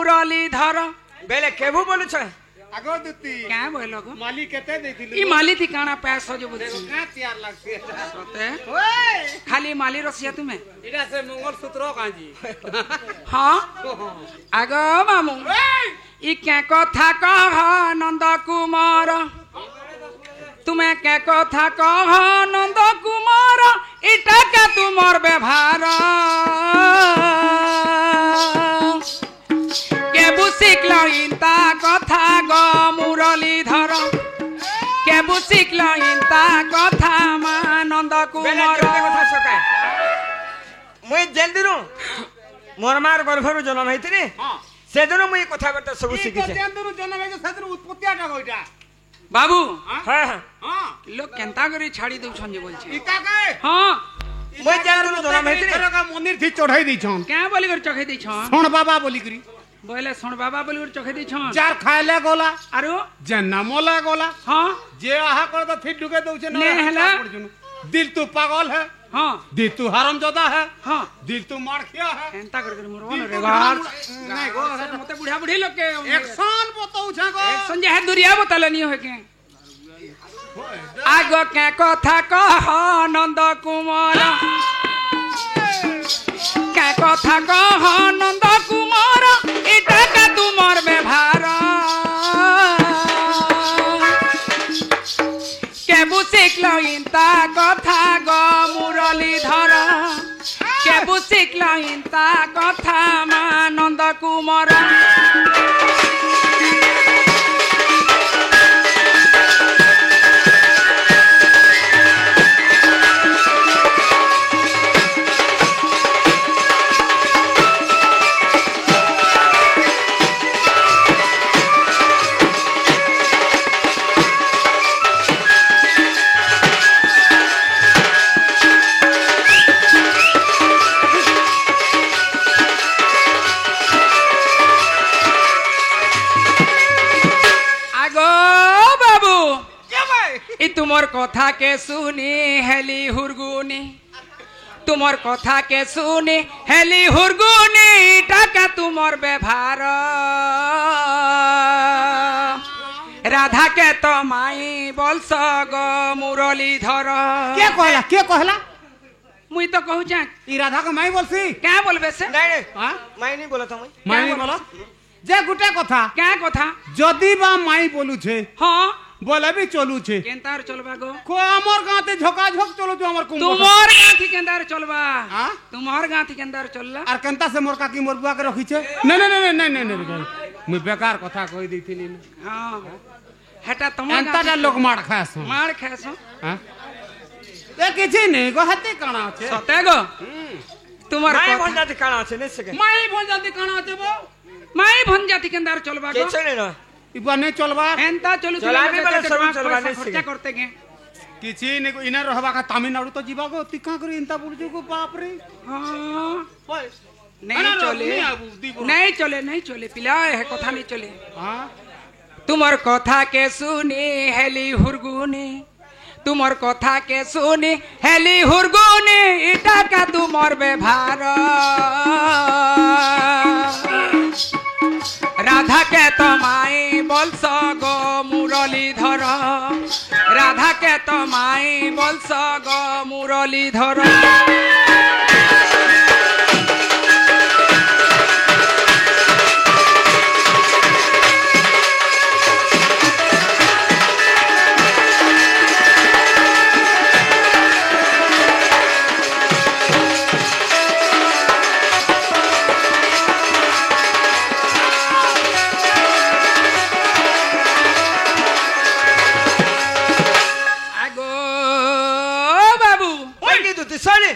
मुरलीधर बेले केबू बोलु छ आगो दुती क्या बोलो गो माली केते देथिलु ई माली थी काना पैसा जो बुझी का तैयार लागसी सोते ओए खाली माली रसिया तुम्हें इडा से मंगल सूत्र काजी हाँ आगो मामू ई क्या कथा कह नंद कुमार तुम्हें क्या कथा कह नंद कुमार इटा क्या तुमर व्यवहार केबु शिखल इंता कथा ग मुरलीधर केबु शिखल इंता कथा मा नंद बेले कुमार केते कथा सका मुई जल्दी नु मोर मार गर्भरु जन्म हैतिनी हां से दिन मुई कथा बर्ता सब शिखि छे जंदुरु जन्म है सदर उत्पत्ति आटा गइटा बाबू हां हां हां लोग केंता करी छाड़ी दउ छन जे बोल छे इता के हां मुई जल्दी जन्म हैतिनी तरह का मंदिर थी चढ़ाई दी छन क्या बोली कर चखे दी छन सोन बाबा बोली करी बोले सुन बाबा बोली कर चखे दी छन चार खायले गोला आरो जना मोला गोला हां जे आहा कर तो फिर ढुके दउ छे ले हला। दिल तू पागल है हां दिल तू हरामजादा है हां दिल तू मारखिया है केंता कर मोरवा दिल न तू रे गार नहीं गो मते बुढ़ा बुढ़ी लोग के एक्शन बताऊ छे गो संजय है दुरिया बतलनी हो के आगो के कथा कह नंद कुमार के कथा कह नंद कुमार इटा का तुमर व्यवहार केबु शिखल इंता कथा ग मुरलीधर केबु शिखल इंता कथा मा नंद कुमार तुमर कथा के सुनी हेली हुरगुनी तुमर कथा के सुनी हेली हुरगुनी टाका तुमर व्यवहार राधा के तो माई बोलस ग मुरलीधर के कहला मुई तो कहू जा ई राधा को माई बोलसी क्या बोलबे से नहीं नहीं हां माई नहीं बोला था माई नहीं बोला जे गुटे कथा क्या कथा जदी बा माई बोलू छे हां बोले भी चलू छे केंतार चलबा गो को हमर गाते झोका झोक चलो जो हमर कुंभ तुमर गांठी केंदार चलबा हां तुमर गांठी केंदार चलला आर केंता से मोर काकी मोर बुआ के रखी छे नहीं मुई बेकार कथा कहि दैथिनी हां हेटा तुमर एंता जा लोग मार खासो मार खासो हां ए किछि नहीं गो हते काना छे सते गो तुमर माई कथा भंजाती काना छे नहीं सके माई भंजाती काना छे बो माई भंजाती केंदार चलबा के गो छे ना इबा नहीं चलबा एंता चलू चलाने वाला सब चलबा नहीं खर्चा करते गे किछि नहीं इना रहबा का तमिलनाडु तो जीवा गो ती का करी इंता बुझू को बाप रे हां ओए नहीं चले नहीं चले पिला है कथा नहीं चले हां तुमर कथा के सुनी हेली हुरगुनी तुमर कथा के सुनी हेली हुरगुनी इटा का तुमर व्यवहार राधा के तो माई बोलस गो मुरलीधर राधा के तो माई बोलस गो मुरलीधर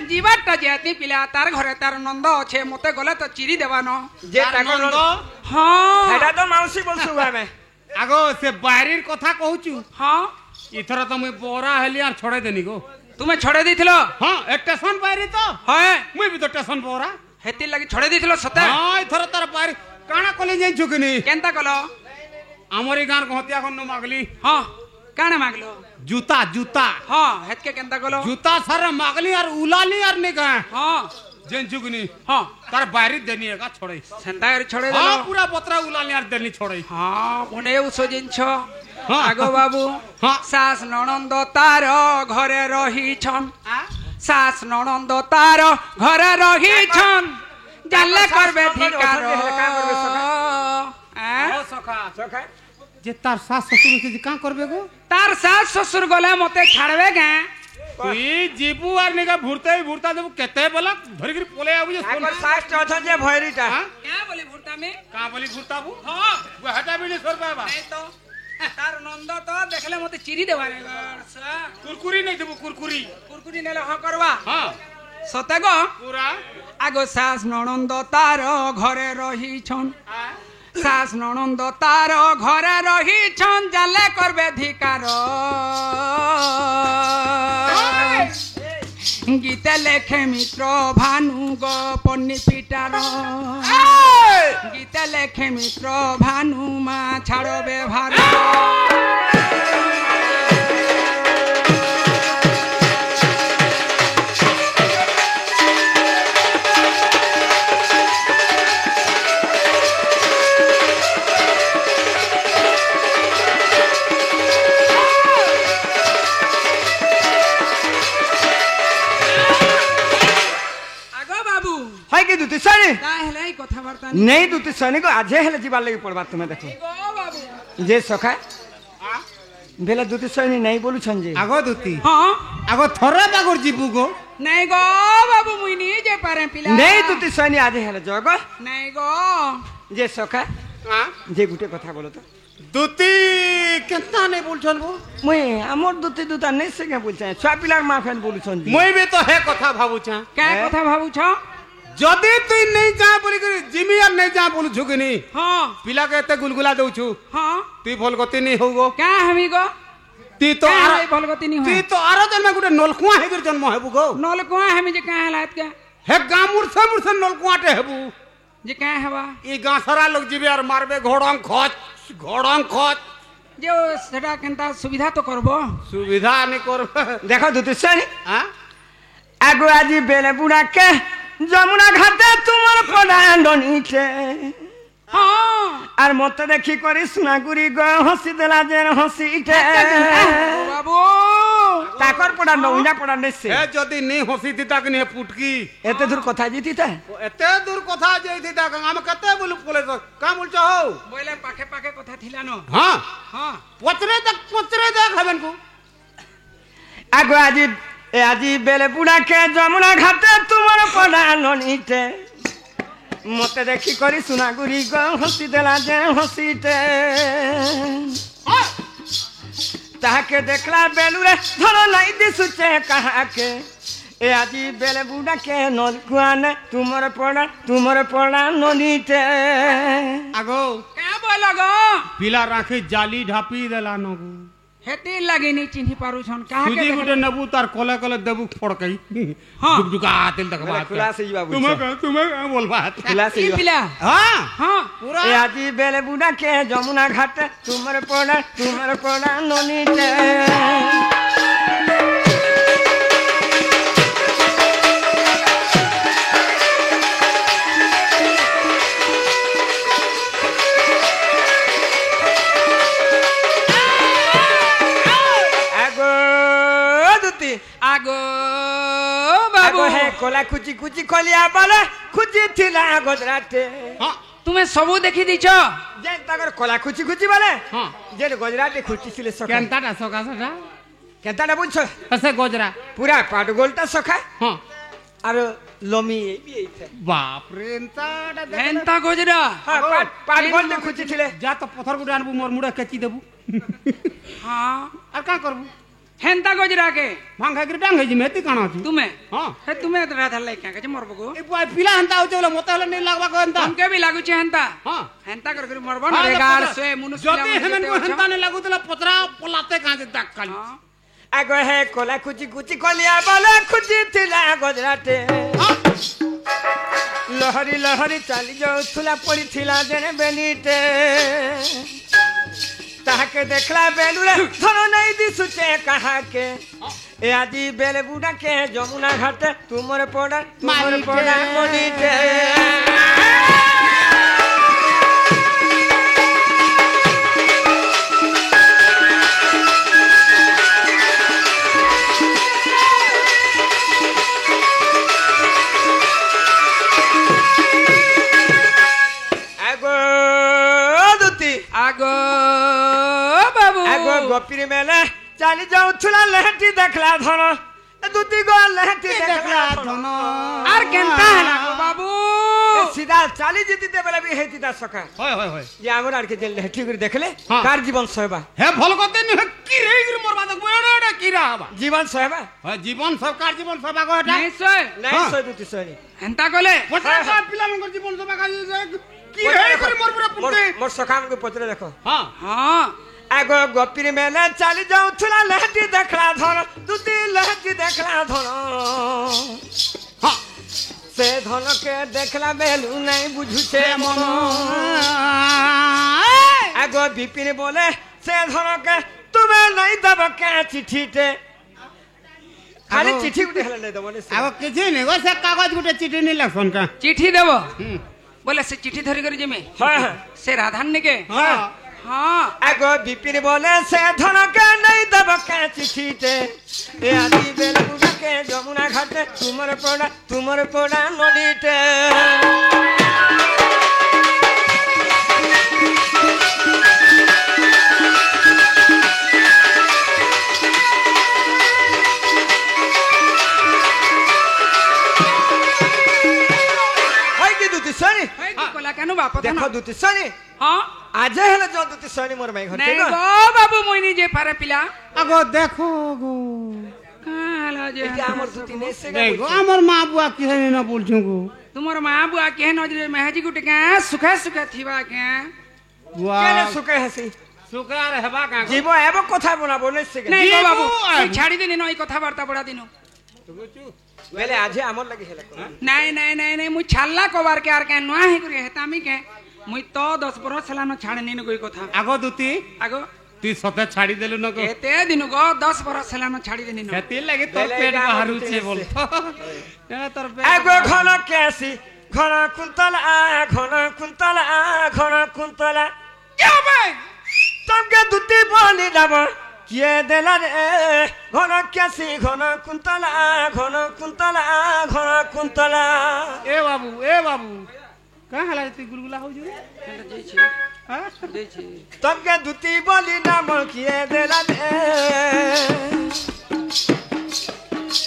जीवाटा जेती पिला तार घरे तार नंद अच्छे मते गले तो चिरी देवानो जे ताको नंद हां हेडा तो माउसी बोलसु हमें आगो से बाहरीर कथा कहूचू हां इथरा तो मैं बोरा हेली आर छोड़े देनी गो तुम्हें छोड़े दिथिलो हां स्टेशन बाहरी तो है मैं भी तो स्टेशन बोरा हेती लगी छोड़े दिथिलो सते हां इथरा तार बाहरी काना कली जाई छुकनी केनता कलो हमरी गान कहतिया खन मागली हां काने मागलो जूता जूता हां हेत के केनता कलो जूता सर मागली और उलाली और ने गए हां जेंचुगनी हाँ तार बाहरी देनी है का छोड़े सेंता कर छोड़े हां देलो पूरा पत्रा उलानी यार देनी छोड़े हाँ मुंडे उस जिनछ हाँ। आगो बाबू हाँ। सास ननंद तार घरे रही छन सास ननंद तार घरे रही छन जाले करबे ठिकार ओ सखा सखा जे तार सास ससुर के का करबे गो तार सास ससुर गले मते छाड़बे गे तुई जीबू आर निका भुरता देबू केते बोला धरि गिर पोले आबू जे आकर सास्ट अथ जे भयरीटा हां क्या बोली भुट्टा में का बोली भुरताबू हां वो हटा भी नहीं छोड़ पाबा नहीं तो तार नंद तो देखले मते चिरी देवाने कुरकुरी नहीं देबू कुरकुरी कुरकुरी नेले ह करवा हां सते गो पूरा आगो सास ननंद तार घरे रही छन हां सास ननंद तार घरे रही छन जाले करबे धिकार गीते लेखे मित्र भानु गो पन्नी पिटार गीते लेखे मित्र भानु मा छाड़ो व्यवहार हाय के दुती सनी हेले कथाबार्ता नहीं दुती सनी को आजे हेले जीवार लगी पड़बा तुमे देखो बाबू जे सखा बेला दुती सनी नहीं बोलू छन जे आगो दुती हाँ आगो थोड़ा बागुर जीबू गो नहीं गो बाबू मुई नहीं जे पारे पिला नहीं दुती सनी आजे हेले जगो नहीं गो जे सखा हां जे गुटे कथा बोलो तो दुती केतना नहीं बोल छन गो मुई हमर दुती दुता नहीं से के बोल छन छा पिलार माफेन बोलू छन जी मुई भी तो हे कथा भाबू छा क्या कथा भाबू छ जदी तुई नहीं जा बोली कर जिमी यार नहीं जा बोलू छु कि नहीं हाँ पिला के एते गुलगुला दउ छु हाँ तुई भल गति नहीं होगो क्या हमी गो ती तो क्या आरो है भलगति नहीं ती है तो आरो जन्म गुटे नलकुआ हेगर जन्म हेबू गो नल कुआ हमी जे क्या हालत के हे गामुर से नलकुआटे हेबू जे क्या हवा ई गां सारा लोग जीबे और मारबे घोड़ंग खोच जे सेटा केनता सुविधा तो करबो सुविधा नहीं करबे देखो दुती सनी हां आगो आजी बेले बुढ़ा के जमुना घाटे तुमर पड़ा नीचे हाँ আর মতে দেখি করি সোনাগুড়ি গ হসি দেলা যে হসিটে বাবু তাকর পড়া নৌনা পড়া নেছে ए जदी नहीं हसी थी ताक नहीं पुटकी এতে দূর কথা জিতি তা एते दूर कथा जई थी ताक हम कते बोलू बोले तो का बोल हो বলে পাখে পাখে কথা থিলা ন हां हाँ पचरे तक हबन को আগো আজি আজি বেলে বুড়া কে যমুনা ঘাটে তোমার পড়া ননিতে মতে দেখি করি সোনাগুড়ি গ হসি দেলা যে হসিটে তাহাকে দেখলা বেলুরে ধর নাই দিসুচে কাহাকে এ আজি বেলে বুড়া কে নলকুয়ানে তোমার পড়া ননিতে आगो क्या बोलो गो पीला राखी जाली ढापी देला नगु हेती लगी नहीं चिन्ही पारू छन कहा के सुजी गुटे नबू तार कोले कोले देबू फड़कई हाँ। दुगदुगा तेल तक बात खुला से जीवा तुम्हें बोलबा खुला से ई जीवा पिला हां हाँ पूरा এ আজি বেলে বুড়া কে যমুনা ঘাটে তোমার পড়া ননিতে আগো দুতি আগো আগো বাবু হে কোলা কুচি কুচি কলিয়া বলে খুচি থিলা গজরাতে हां তুমি সবু দেখি দিছ যে তাগর কোলা কুচি কুচি বলে हां যে গজরাতে খুচি ছিল সখা केनताटा सका सका কেনটা বুঝছো ऐसे गोजरा পুরা পাটগোলটা সখা हां আর লমি এই এইছে बाप रे एनताटा হেনতা গজরা হ্যাঁ পাটগোলটা খুচি ছিলে जा तो पत्थर गुडे आनबू मोर मुड़ा केची देबू हाँ আর का करबू हेनता गजरा के भांगा गिर डांग जी मेती काना छी तुम्हें हां हे तुम्हें राधा लाई क्या के मरबो गो ए पिला हंता हो चलो मते हले नहीं लागबा को हंता हमके भी लागू छे हेनता हां हेनता कर मरबो ना रेगार से मुनुस जदी हेमन को हंता नहीं लागू तला पतरा पलाते काजे दाग काली আগো হে কোলা কুচি কুচি কলিয়া বলে খুচি থিলা গজরাতে লহরি লহরি চালি যাউথুলা পড়িথিলা জেনে বেলিতে তাহাকে দেখলা বেলুরে ধর নাই দিসুচে কাহাকে এ আজি বেলে বুড়াকে যমুনা ঘাটে তোমার পড়া মালিকে। নদীতে আগো বাবু গোপীর মেলে চালি যাউথুলা লেহেটি দেখলা ধন দুটি গো লেহেটি দেখলা ধন আর কেনতা হেলা গো বাবু সিধা চালি জিতিতে বেলা বি হেতি দা সকা হয় হয় হয় যে আমার আর কে যে লেহেটি করে দেখলে হ্যাঁ। কার জীবন সহবা হে ভাল কথা নি কি রে গির মোর বাদ বড় কি রা হবা জীবন সহবা হয় জীবন সরকার জীবন সভা কো এটা নিশ্চয় নাই হ্যাঁ। সই দুটি সই হেনতা কলে পচাস পিলা মঙ্গর জীবন সভা কাজ কি রে করে মোর পুরা পুতে মোর সকামকে পত্রে দেখো হ্যাঁ হ্যাঁ আগো গোপীর মেলে চালি যাউথুলা লেহেটি দেখলা ধন দুটি লেহেটি দেখলা ধন হ্যাঁ সে ধনকে দেখলা বেলু নাই বুঝুছে মন আগো বিপিন বলে সে ধনকে তুমি নাই দেব কে চিঠিতে খালি আগো- চিঠি গুটি হেলে নাই দেব নে আগ কিছু নেই গো সে কাগজ গুটে চিঠি নি লেখন কা চিঠি দেব হুম বলে সে চিঠি ধরি করে জিমে হ্যাঁ হ্যাঁ সে রাধান নিকে হ্যাঁ হ্যাঁ আগো বিপিন বলে সে ধনকে নাই দেব কে চিঠিতে এ আদি বেলুকে যমুনা ঘাটে তোমার পড়া নদীতে হয় কি দুটি সনি এই কি কলা কেন বাপ দেখো দুটি সনি হ্যাঁ আজে হেলে য দুটি সনি মোর মাই ঘর নাই গো বাবু মই নিজে পারে পিলা আগ দেখো গো কালা যে এটা আমার দুটি নেছে দেখো আমার মা বুয়া কি হেনে না বলছো গো তোমার মা বুয়া কে নজরে মেহাজি গুটে কে সুখা সুখা থিবা কে বুয়া কেনে সুকে হাসি সুকার হেবা কা জীব এব কথা বনাবো নেছে নাই গো বাবু জীবু, তুই ছাড়ি দিনি নই কথাবার্তা বড়া দিনু বেলে আজে আমার লাগি হেলে নাই নাই নাই নাই মুই ছাড়লা কবার কে আর কে নয়া হে করে হেতামি কে মুই তো 10 বরস হেলানো ছাড়ে নিন গই কথা আগ দুতি আগো তুই সতে ছাড়ি দেলু না গো এতে দিনু গো 10 বরস হেলানো ছাড়ি দিনি ন হেতি লাগি তোর বেলে পেট এটা আমার বাহারুছে দুটি বল নেছে। এ তোর পেট আগো ঘন কেসি ঘন কুন্তলা ঘন কুন্তলা কি হবে তমকে দুটি বলি যাব কিয়ে দেলা রে ঘন কেসি ঘন কুন্তলা ঘন কুন্তলা এ বাবু কা হালা তুই গুলগুলা হউ রে জেছি হ্যাঁ জেছি তমকে দুটি বলি নাম কিয়ে দেলা রে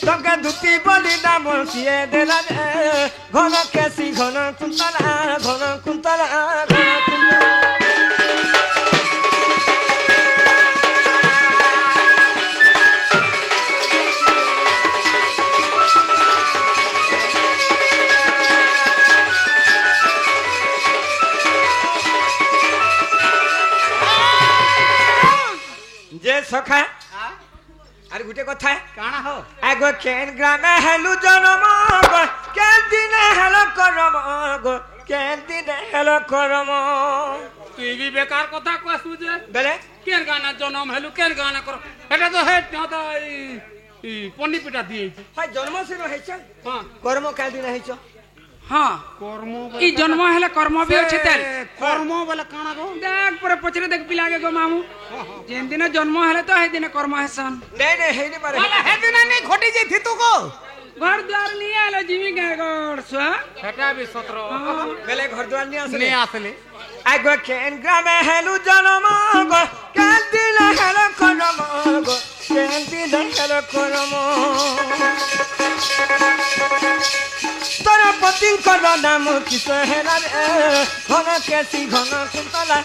তমকে দুটি বলি নাম কিয়ে দেলা রে ঘন কেসি ঘন কুন্তলা ঘন কুন্তলা যে সখা আর গুটে কথা কানা হো আগো কেন গ্রামে হেলু জনম গো কেন দিনে হেলো করম গো কেন দিনে হেলো করম তুই বি বেকার কথা কসু যে বেলে কেন গানা জনম হেলু কেন গানা কর এটা তো হে তো এই পন্ডি পিটা দিয়েছে হয় জন্ম সিনো হেছ হ্যাঁ কর্ম কাল দিনে হেছ হ্যাঁ কর্ম ই জন্ম হেলে কর্ম বি আছে তেল কর্ম বলে কানা গো দেখ পরে পছরে দেখ পিলাগে গো মামু যেন দিনে জন্ম হেলে তো হে দিনে কর্ম হেসন নেই নেই হেই নি পারে বলে হেদিন নি ঘটি যাই থিতু গো ঘর দ্বার নিয়ে আলো জিমি কে গড় সুয়া সেটা বি 17 বেলে ঘর দুয়ার নিয়ে আসলে নে আসলে আগো কেন গ্রামে হেলু জনম গো কেন দিনে হেলো করম গো কেন দিনে হেলো করম তোর পতিঙ্কর নাম কিস হেলা রে ঘন কেসি ঘন কুন্তলা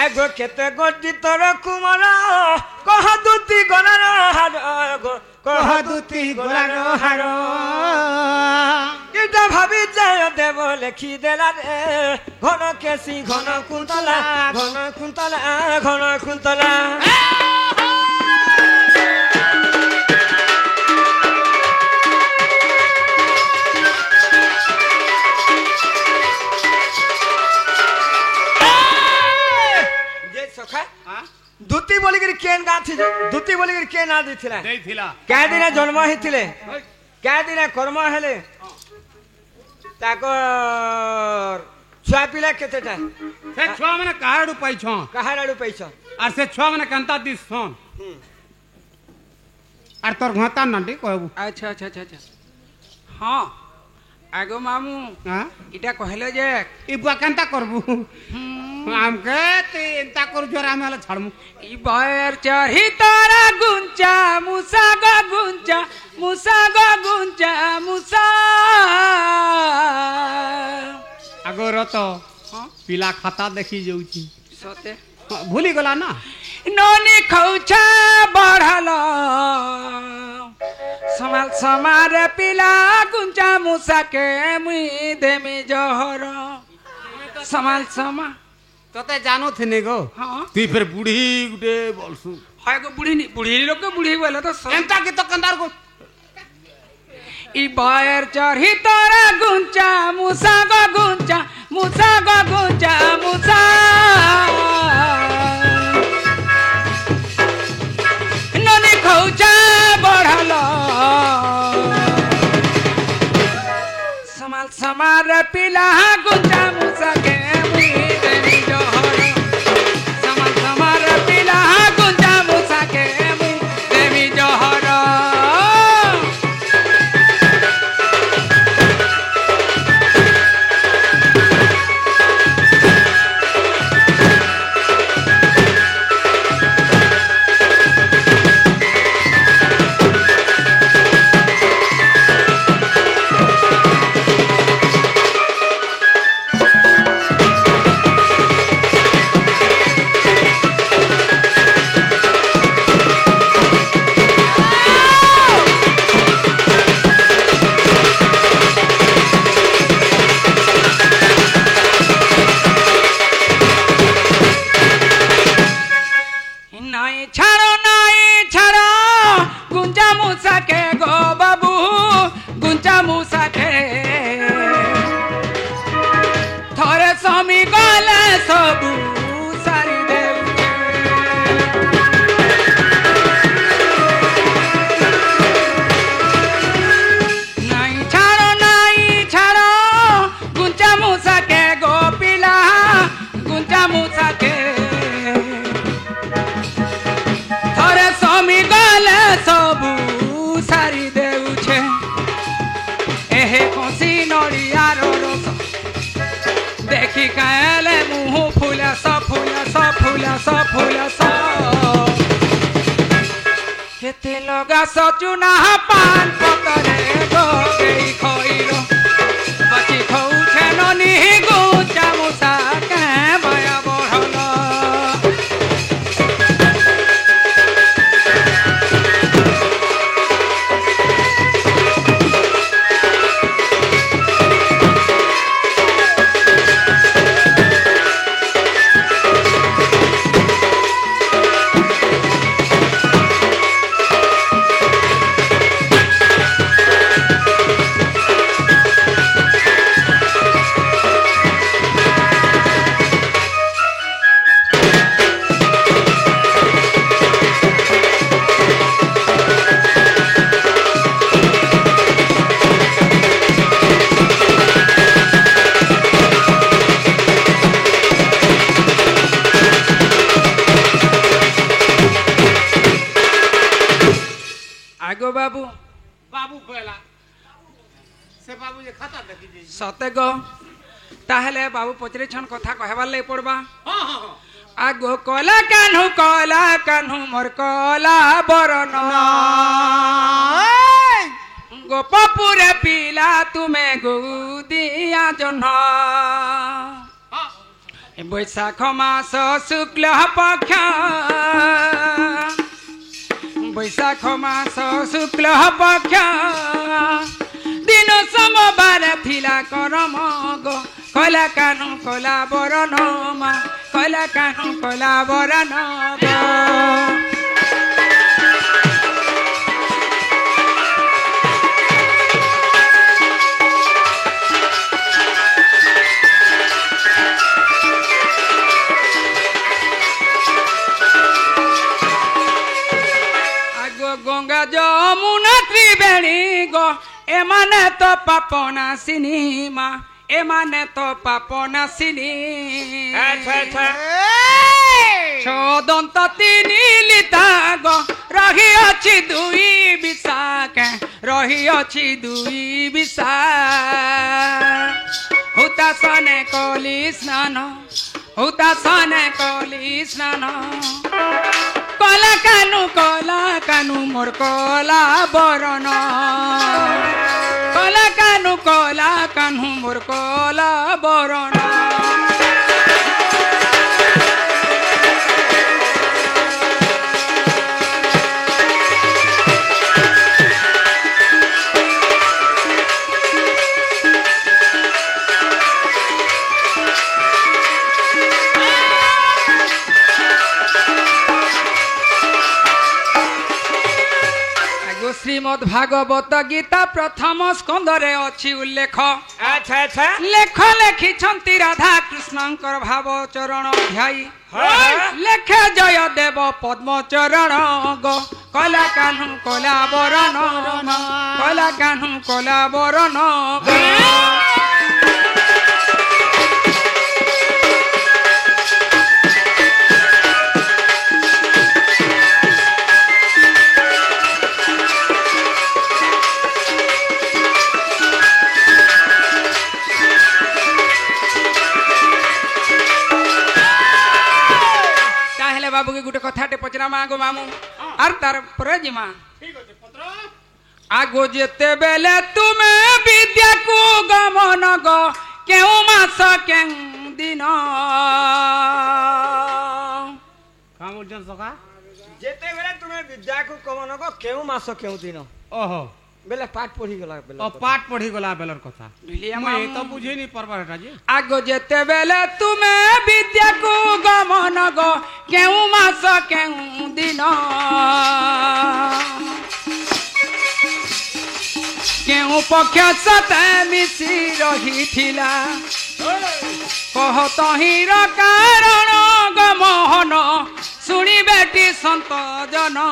আগো কেতে গড্ডি তোর কুমার কহ দুতি গলার হার গো কহ দুতি গলার হার এইটা ভাবি যায় দেব লেখি দেলা রে ঘন কেসি ঘন কুন্তলা ঘন কুন্তলা ঘন কুন্তলা দুতি বলিকি কেন গাছি দুতি বলিকি কে না দিছিলা ଦେଇଥିଲା কে দিনে জন্ম হইছিলে কে দিনে কর্ম হেলে তাকর ছুয়া পিলা কেতেটা ସେ ଛୁଆ ମାନେ କାହାଡୁ ପାଇଛନ୍ কাহার আড়ু পাইছ আর ସେ ଛୁଆ ମାନେ କେନ୍ତା ଦିଶନ୍ আর তোর ঘতা নান্টি কহবু আচ্ছা আচ্ছা আচ্ছা আচ্ছা হ্যাঁ আগো মামু হ্যাঁ এটা কহিলে যে ই বুয়া কেন্তা করবু আমকে তে এন্তা করু জরা আমি হলে ছাড়মু ই বয়ের চড়ি তারা গুঞ্চা মুসা গো গুঞ্চা মুসা গো গুঞ্চা মুসা আগর তো পিলা খাতা দেখি যাউছি সতে ভুলি গলা না ননি খৌছা বড়াল সমাল সমারে পিলা গুঞ্চা মুসাকে মুই দেমি জহর সমাল সমা তোতে জানো থিনে গো হ্যাঁ তুই ফের বুড়ি গুটে বলসু হয় গো বুড়ি লোক বুড়ি বলে তো এন্তা কি তো কান্দার গো ই বয়ের চড়ি তোরা গুঞ্চা মুসা গো গুঞ্চা মুসা গো গুঞ্চা মুসা ননি খৌচা বড়াল সমাল সমার পিলা গুঞ্চা মুসাকে মুই দেমি জহর সমাল সমার পিলা গুঞ্চা মুসাকে মুই দেমি জহর নাই ছাড়ো গুঞ্জা মুসাকে গো বাবু গুঞ্জা মুসাকে থরে স্বামী গলে সবু সারি দেউ নাই ছাড়ো গুঞ্জা মুসাকে গো পিলা গুঞ্জা মুসাকে সবু সারি দেউছে এহে কষি নড়িয়ার রস দেখি কালে মুহ ফুলা কেতে লগা সচুনা পান পতরে গেই খইর বাকি খৌছে ননি গুঞ্জা মুসা কে বয়া বড়ল আগো বাবু বাবু কইলা সে বাবু যে খাতা দেখি যাই সতে গো তাহলে বাবু পচরেছন কথা কহবার লাগি পড়বা হ্যাঁ হ্যাঁ হ্যাঁ আগো কলা কানু মোর কলা বরণ গোপপুরে পিলা তুমি গুদিয়া জহ্ন বৈশাখ মাস শুক্ল পক্ষ বৈশাখ মাস শুক্ল পক্ষ দিন सोमवार थिला करम गो कला कानु कला बरन मा कला कानु कला बरन गो गंगा जमुना त्रिवेणी गो एमाने तो पापना सिनेमा एमाने तो पापना सिनी छदंत तीनी लिता गो रही अछि दुई बिसाके रही अछि दुई बिसा हुता सने कली स्नान हुता सने कली स्नान कला कानु मोर कला बरन कला कानु मोर कला बरन श्रीमद भागवत गीता प्रथम स्कंदरे अछि उल्लेख अच्छा अच्छा लेख लेखिछंती राधा कृष्णंकर भाव चरण ध्यायी लेखे जय देव पद्म चरण गो कला कान्हू कला बरन कला कान्हू कला बरन बाबू के गुटे कथाटे पचरा मागो मामू आर तार पर जिमा आगो जेते बेले तुमे विद्या को गमन गो केउ मास केउ दिन काम उजन सका जेते बेले तुमे विद्या को गमन गो केउ मास केउ दिन ओहो बेले पाठ पढ़ी गला बेले ओ पाठ पढ़ी गला बेलर कथा मैं तो बुझे नहीं परबा बेटा जी आगो जेते बेले तुमे विद्या को गमन गो केउ मास केउ दिन केउ पक्ष सते मिसी रही थिला कह तहिर कारण गमहन सुनी बेटी संत जन